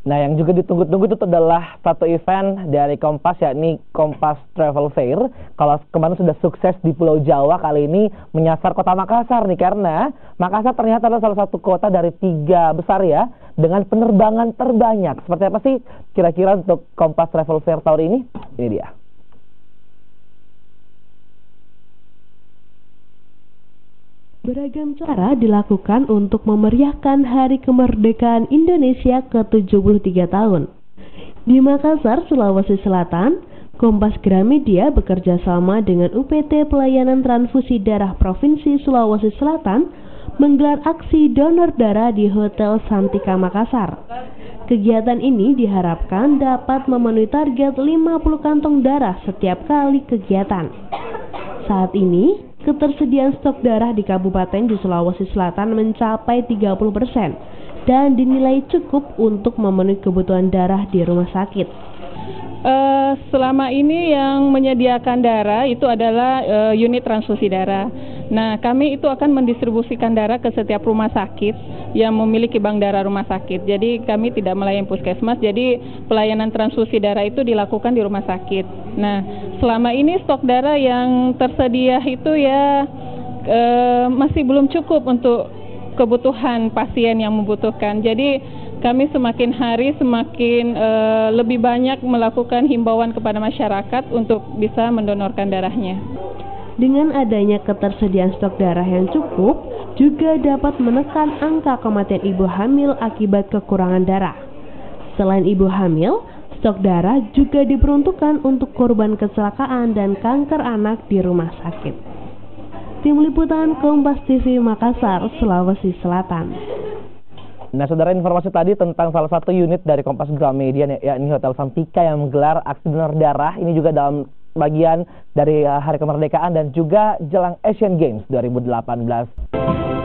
Nah, yang juga ditunggu-tunggu itu adalah satu event dari Kompas, yakni Kompas Travel Fair. Kalau kemarin sudah sukses di Pulau Jawa, kali ini menyasar kota Makassar nih, karena Makassar ternyata adalah salah satu kota dari 3 besar ya, dengan penerbangan terbanyak. Seperti apa sih kira-kira untuk Kompas Travel Fair tahun ini? Ini dia. Beragam cara dilakukan untuk memeriahkan Hari Kemerdekaan Indonesia ke-73 tahun. Di Makassar, Sulawesi Selatan, Kompas Gramedia bekerja sama dengan UPT Pelayanan Transfusi Darah Provinsi Sulawesi Selatan menggelar aksi donor darah di Hotel Santika Makassar. Kegiatan ini diharapkan dapat memenuhi target 50 kantong darah setiap kali kegiatan. Saat ini, ketersediaan stok darah di kabupaten di Sulawesi Selatan mencapai 30% dan dinilai cukup untuk memenuhi kebutuhan darah di rumah sakit. Selama ini yang menyediakan darah itu adalah unit transfusi darah. Nah, kami itu akan mendistribusikan darah ke setiap rumah sakit yang memiliki bank darah rumah sakit. Jadi kami tidak melayani puskesmas, jadi pelayanan transfusi darah itu dilakukan di rumah sakit. Nah, selama ini stok darah yang tersedia itu ya masih belum cukup untuk kebutuhan pasien yang membutuhkan. Jadi kami semakin hari semakin lebih banyak melakukan himbauan kepada masyarakat untuk bisa mendonorkan darahnya. Dengan adanya ketersediaan stok darah yang cukup, juga dapat menekan angka kematian ibu hamil akibat kekurangan darah. Selain ibu hamil, stok darah juga diperuntukkan untuk korban kecelakaan dan kanker anak di rumah sakit. Tim Liputan Kompas TV Makassar, Sulawesi Selatan. Nah, saudara, informasi tadi tentang salah satu unit dari Kompas Gramedia, yakni Hotel Santika yang menggelar aksi donor darah. Ini juga dalam bagian dari Hari Kemerdekaan dan juga jelang Asian Games 2018.